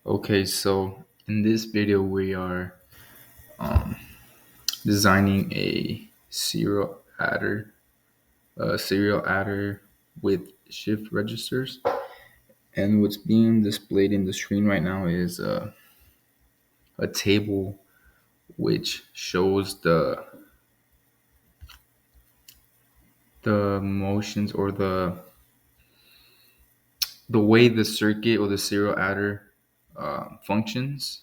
Okay, so in this video we are um, designing a serial adder with shift registers, and what's being displayed in the screen right now is a table which shows the motions or the way the circuit or the serial adder functions.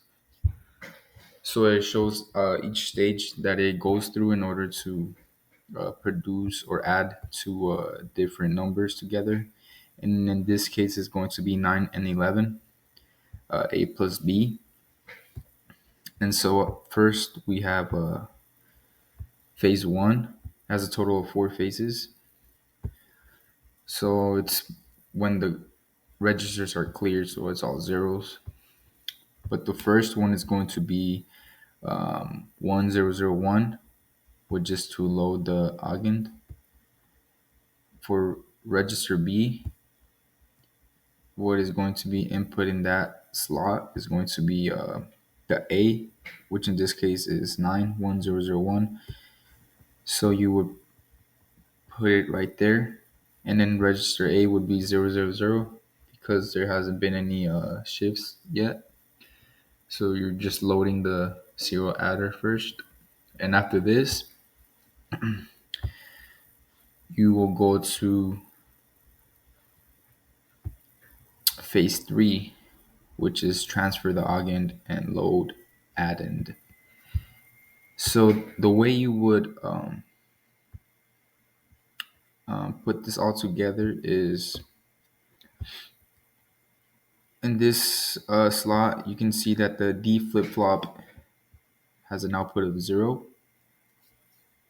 So it shows each stage that it goes through in order to produce or add two different numbers together. And in this case, it's going to be 9 and 11, A plus B. And so first we have phase one, has a total of four phases. So it's when the registers are clear, so it's all zeros. But the first one is going to be 1001, which is to load the agent. For register B, what is going to be input in that slot is going to be the A, which in this case is 91001. So you would put it right there, and then register A would be 000 because there hasn't been any shifts yet. So you're just loading the serial adder first, and after this, you will go to phase three, which is transfer the agent and load addend. So the way you would put this all together is in this slot, you can see that the D flip flop has an output of 0.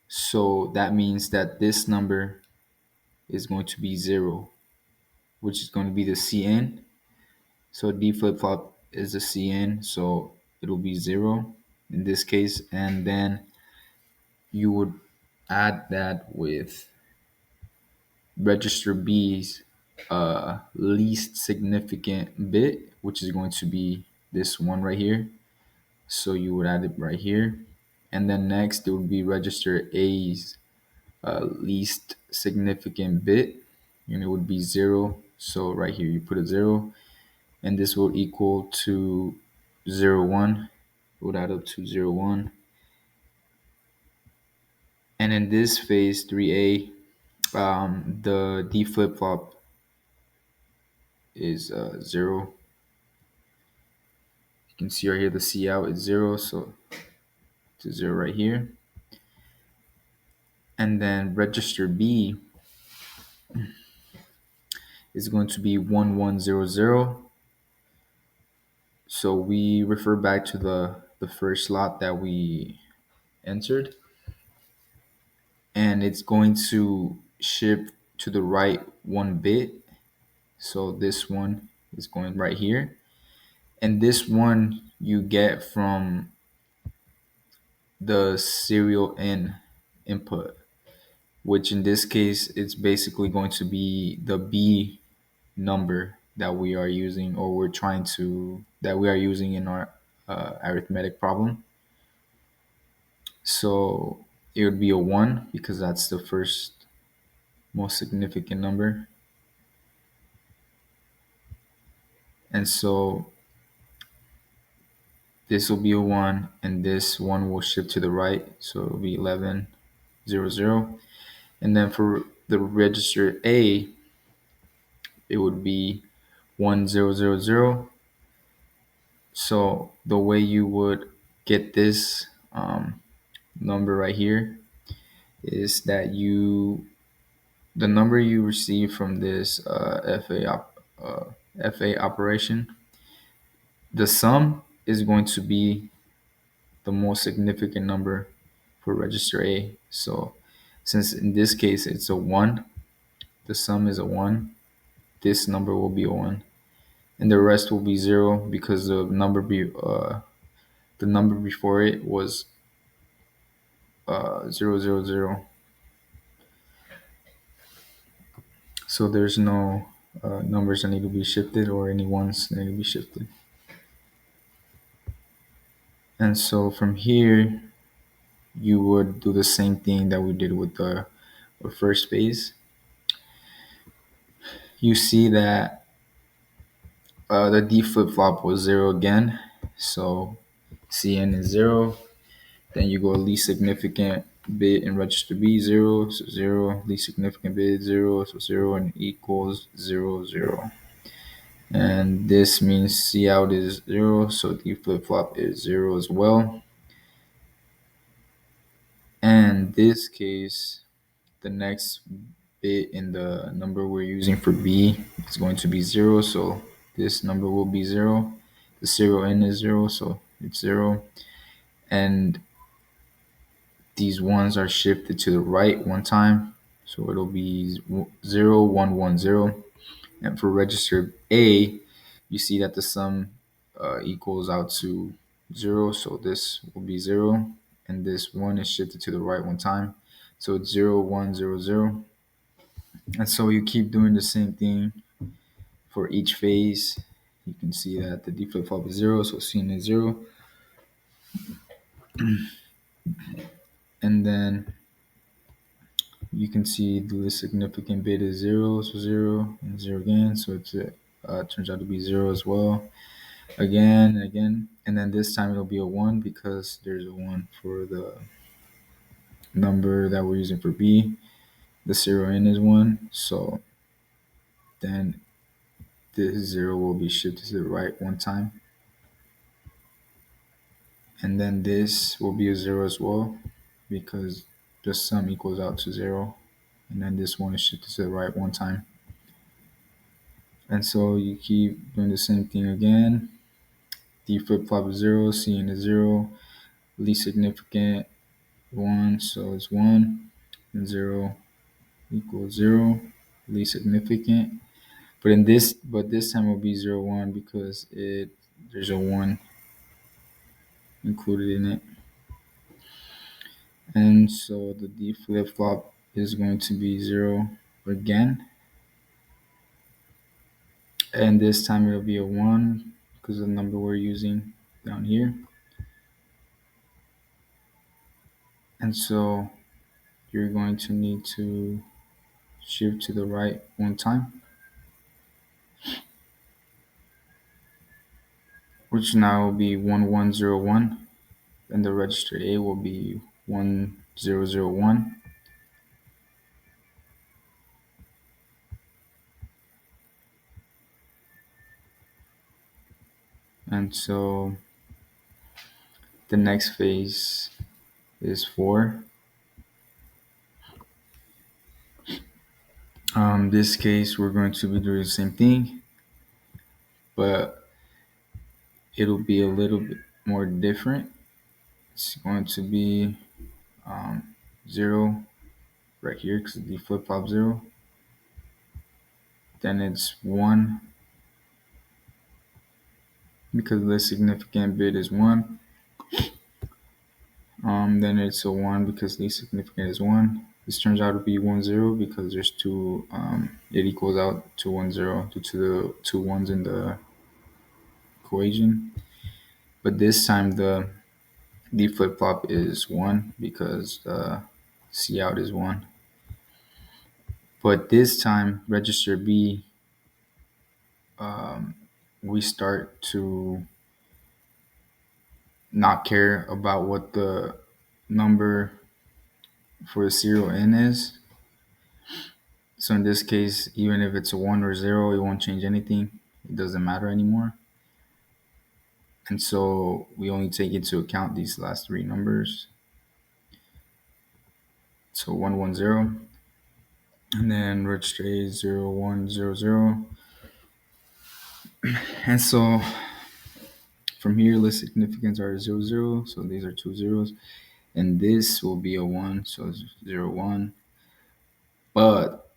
So that means that this number is going to be 0, which is going to be the Cn. So D flip flop is the Cn, so it'll be 0 in this case. And then you would add that with register B's least significant bit, which is going to be this one right here. So you would add it right here. And then next it would be register A's least significant bit, and it would be 0. So right here you put a 0, and this will equal to 01. It would add up to 01. And in this phase 3A, the D flip flop is 0. You can see right here the C out is 0, so it's 0 right here. And then register B is going to be 1100. So we refer back to the first slot that we entered, and it's going to shift to the right one bit. So this one is going right here, and this one you get from the serial in input, which in this case it's basically going to be the B number that we are using, or we're trying to that we are using in our arithmetic problem. So it would be a 1 because that's the first most significant number. And so this will be a 1, and this 1 will shift to the right. So it'll be 1100. And then for the register A, it would be 1000. So the way you would get this number right here is that the number you receive from this FA operation, the sum is going to be the most significant number for register A. So since in this case it's a 1, the sum is a 1, this number will be a 1. And the rest will be 0 because the number before it was 000. So there's no numbers that need to be shifted or any ones that need to be shifted. And so from here, you would do the same thing that we did with the first phase. You see that the D flip flop was zero again. So Cn is zero. Then you go least significant bit in register B, zero, so zero, least significant bit, zero, so zero, and equals zero, zero. And this means C out is zero, so D flip flop is zero as well. And this case, the next bit in the number we're using for B is going to be zero, so this number will be zero. The serial in is zero, so it's zero. And these ones are shifted to the right one time, so it'll be 0, 1, 1, 0. And for register A, you see that the sum equals out to 0, so this will be 0, and this 1 is shifted to the right one time, so it's 0, 1, 0, 0. And so you keep doing the same thing for each phase. You can see that the D flip flop is 0, so Cn is 0. And then you can see the significant bit is 0, so 0, and 0 again, so it turns out to be 0 as well. Again and again, and then this time it'll be a 1 because there's a 1 for the number that we're using for B. The serial in is 1, so then this 0 will be shifted to the right one time. And then this will be a 0 as well because the sum equals out to 0. And then this one is shifted to the right one time. And so you keep doing the same thing again. D flip flop is 0, Cn is 0, least significant 1, so it's 1, and 0 equals 0, least significant. But this time will be 0, 1 because there's a 1 included in it. And so the D flip flop is going to be 0 again. And this time it'll be a 1 because of the number we're using down here. And so you're going to need to shift to the right one time, which now will be 1101, and the register A will be 1001. And so the next phase is 4. This case, we're going to be doing the same thing, but it'll be a little bit more different. It's going to be 0 right here because the flip flop 0. Then it's 1 because the significant bit is 1. Then it's a 1 because least significant is 1. This turns out to be 1, 0 because there's two, it equals out to 1, 0 due to the two ones in the equation. But this time the D flip flop is 1 because the C out is 1. But this time, register B, we start to not care about what the number for the serial in is. So in this case, even if it's a 1 or 0, it won't change anything. It doesn't matter anymore. And so we only take into account these last three numbers. So 110, and then register A is 0100. And so from here, list significance are 00, so these are two zeros. And this will be a 1, so it's 01. But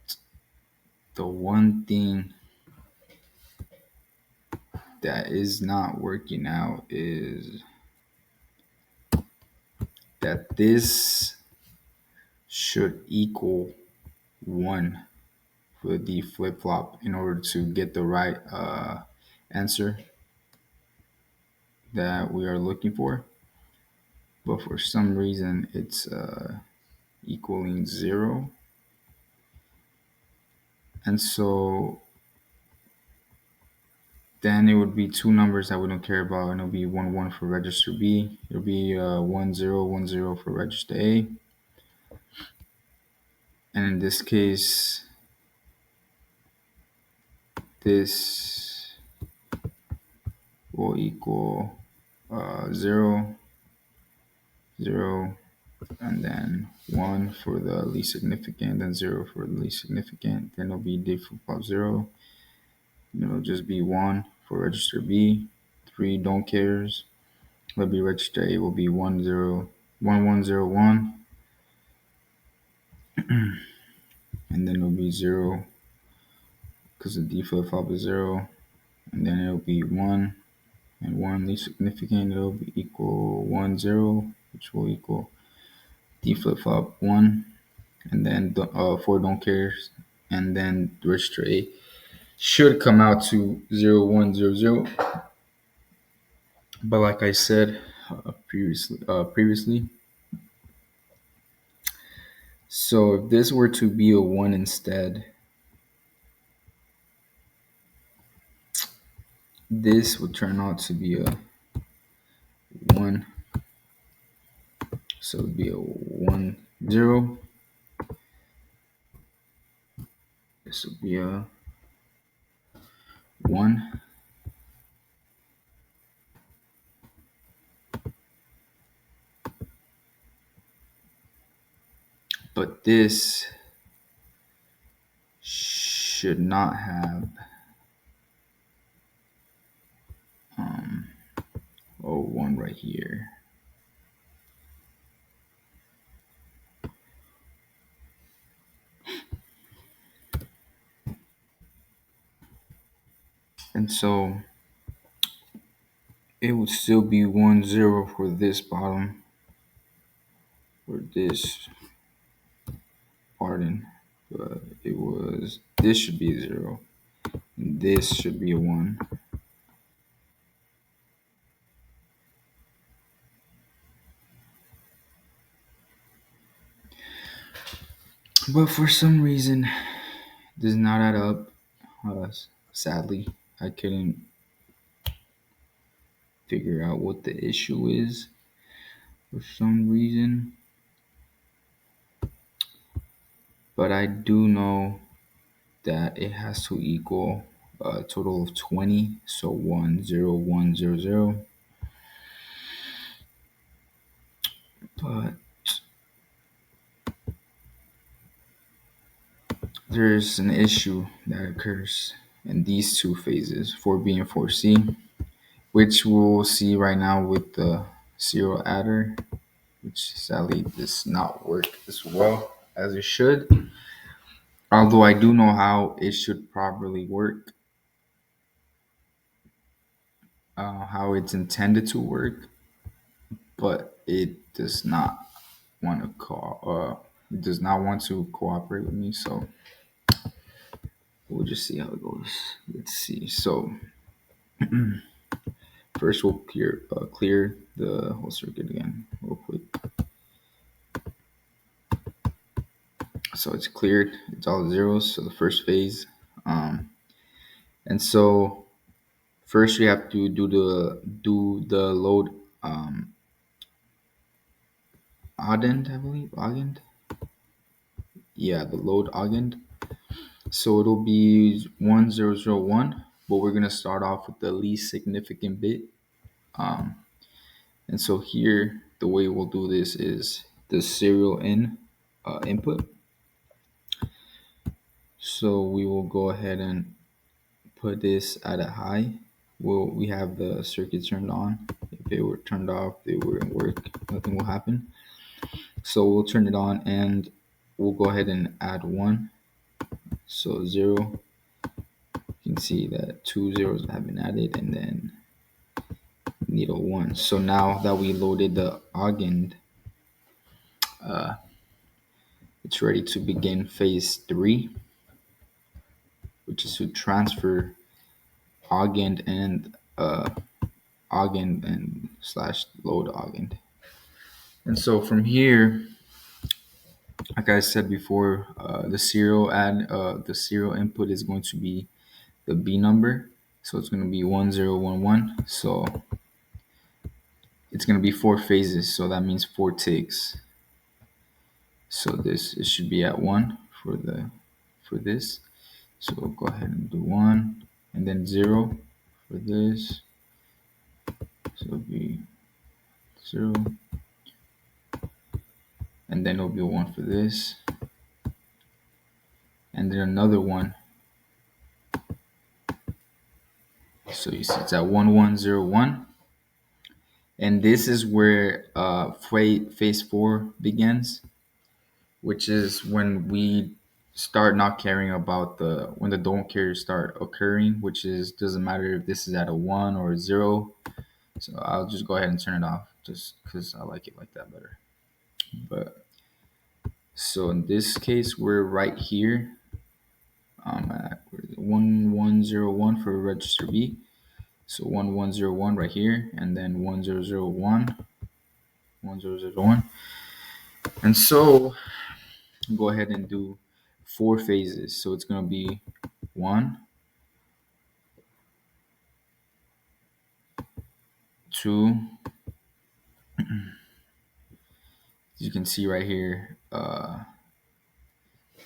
the one thing that is not working out is that this should equal 1 for the flip flop in order to get the right answer that we are looking for. but for some reason it's equaling 0. And so then it would be two numbers that we don't care about, and it'll be 1 1 for register B. It'll be 1 0 1 0 for register A. And in this case, this will equal 0 0, and then 1 for the least significant, then 0 for the least significant. Then it'll be d flip-flop 0. Then it'll just be 1 for register B. 3 don't cares. It'll be register A will be 1 0 1 1 0 1, and then it'll be 0 because the D flip-flop is 0, and then it'll be 1 and 1 least significant. It'll be equal 1 0, which will equal D flip-flop 1, and then 4 don't cares, and then register A should come out to 0 1 0 0. But like I said previously, so if this were to be a 1 instead, this would turn out to be a 1. So it would be a 1 0. This would be a 1. But this should not have a 1 right here. And so it would still be 1 0 for this bottom, or this, pardon, but this should be a 0, and this should be a 1. But for some reason, it does not add up. Sadly, I couldn't figure out what the issue is for some reason. But I do know that it has to equal a total of 20. So 1 0 1 0 0. But there's an issue that occurs in these two phases, 4B and 4C, which we'll see right now with the serial adder, which sadly does not work as well as it should. Although I do know how it should properly work, how it's intended to work, but it does not want to it does not want to cooperate with me. So we'll just see how it goes. Let's see. So first we'll clear the whole circuit again real quick. So it's cleared. It's all zeros. So the first phase. And so first you have to do the load augend, I believe. Augend. Yeah, the load augend. So it'll be 1001, but we're gonna start off with the least significant bit. And so here, the way we'll do this is the serial input. So we will go ahead and put this at a high. We have the circuit turned on. If it were turned off, it wouldn't work. Nothing will happen. So we'll turn it on, and we'll go ahead and add 1. So 0. You can see that 2 zeros have been added, and then needle 1. So now that we loaded the augend, it's ready to begin phase 3, which is to transfer augend and slash load augend. And so from here, like I said before, the serial input is going to be the B number. So it's going to be 1011. So it's going to be four phases. So that means four ticks. So this it should be at one for this. So go ahead and do one, and then zero for this. So it'll be zero, and then it'll be one for this, and then another one. So you see it's at 1101, and this is where phase four begins, which is when we start not caring about when the don't cares start occurring, which is doesn't matter if this is at a one or a zero. So I'll just go ahead and turn it off just because I like it like that better. But so in this case, we're right here. At 1101 for register B. So 1101 right here, and then 1001, 1001. And so go ahead and do four phases. So it's going to be one, two, as you can see right here,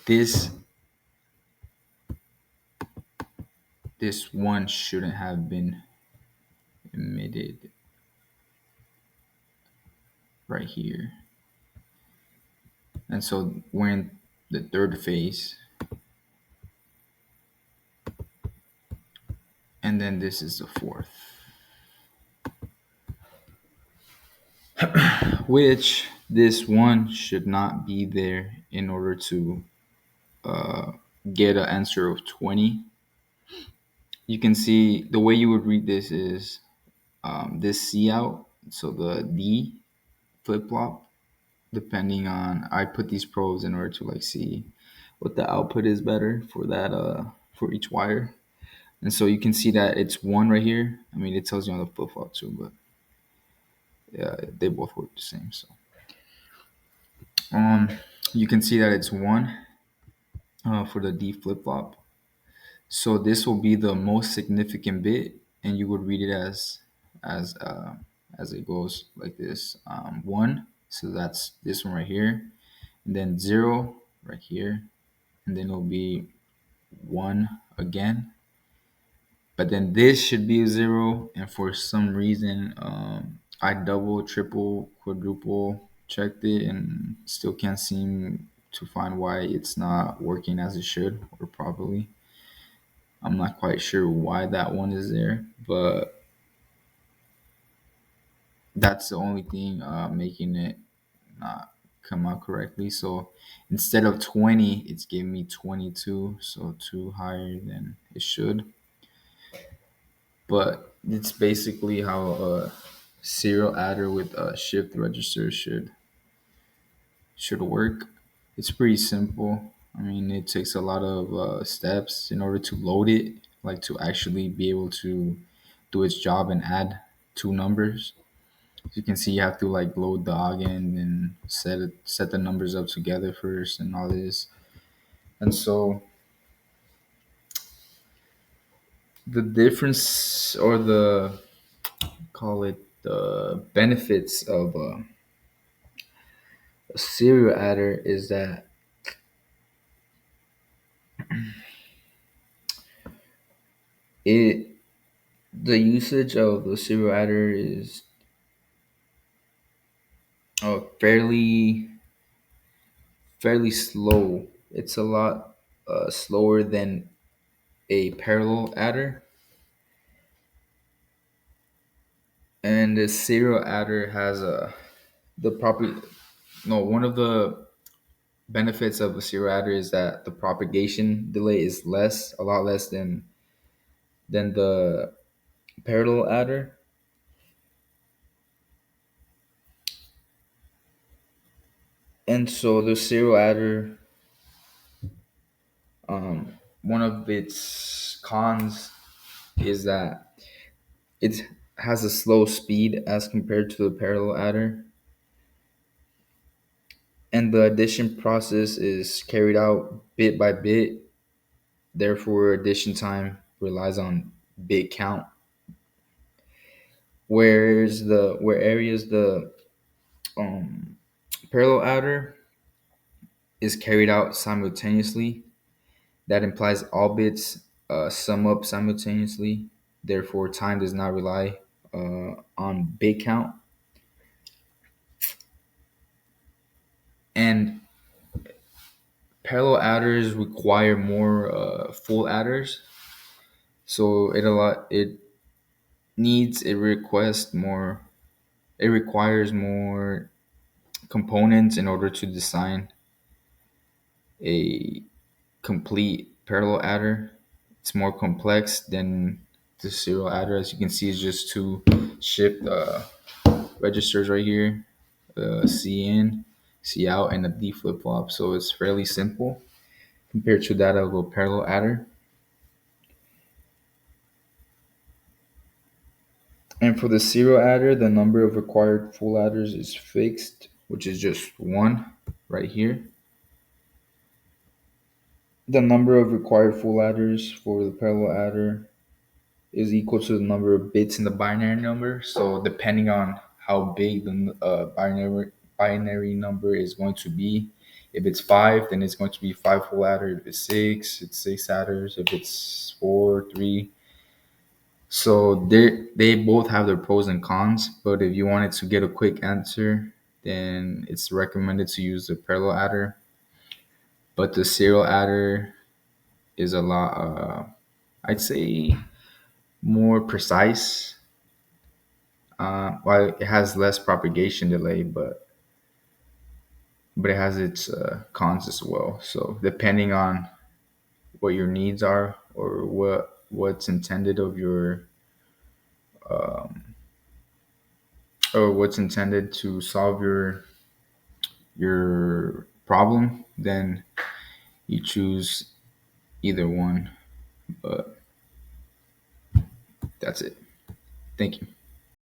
this this one shouldn't have been emitted right here. And so we're in the third phase. And then this is the fourth. Which this one should not be there in order to uh, get an answer of 20. You can see the way you would read this is this C out, so the D flip flop, depending on, I put these probes in order to like see what the output is better for that for each wire. And so you can see that it's one right here. I mean, it tells you on the flip flop too, but yeah, they both work the same. So um, you can see that it's one for the D flip flop. So this will be the most significant bit, and you would read it as uh, as it goes like this: one. So that's this one right here, and then zero right here, and then it'll be one again. But then this should be a zero, and for some reason, I double, triple, quadruple checked it, and still can't seem to find why it's not working as it should or properly. I'm not quite sure why that one is there, but that's the only thing making it not come out correctly. So instead of 20, it's giving me 22, so two higher than it should. But it's basically how a serial adder with a shift register should work. It's pretty simple. I mean, it takes a lot of steps in order to load it, like to actually be able to do its job and add two numbers. As you can see, you have to like load the again and set the numbers up together first and all this. And so the difference or the call it the benefits of a serial adder is that it the usage of the serial adder is fairly slow. It's a lot slower than a parallel adder, and the serial adder has a the proper no one of the benefits of a serial adder is that the propagation delay is a lot less than the parallel adder. And so the serial adder, one of its cons is that it has a slow speed as compared to the parallel adder. and the addition process is carried out bit by bit. Therefore, addition time relies on bit count. Where areas the um, parallel adder is carried out simultaneously. That implies all bits sum up simultaneously. Therefore, time does not rely on bit count. And parallel adders require more full adders, so it requests more. It requires more components in order to design a complete parallel adder. It's more complex than the serial adder. As you can see, it's just two shift registers right here, C in, C out, and a D flip flop. So it's fairly simple compared to that of a parallel adder. And for the serial adder, the number of required full adders is fixed, which is just one right here. The number of required full adders for the parallel adder is equal to the number of bits in the binary number. So depending on how big the binary number is going to be, if it's five, then it's going to be five full adders. If it's six, it's six adders. If it's four, three. So they both have their pros and cons. But if you wanted to get a quick answer, then it's recommended to use the parallel adder. But the serial adder is a lot. I'd say more precise. While it has less propagation delay, but it has its cons as well. So depending on what your needs are or what's intended of your or what's intended to solve your problem, then you choose either one. But that's it. Thank you.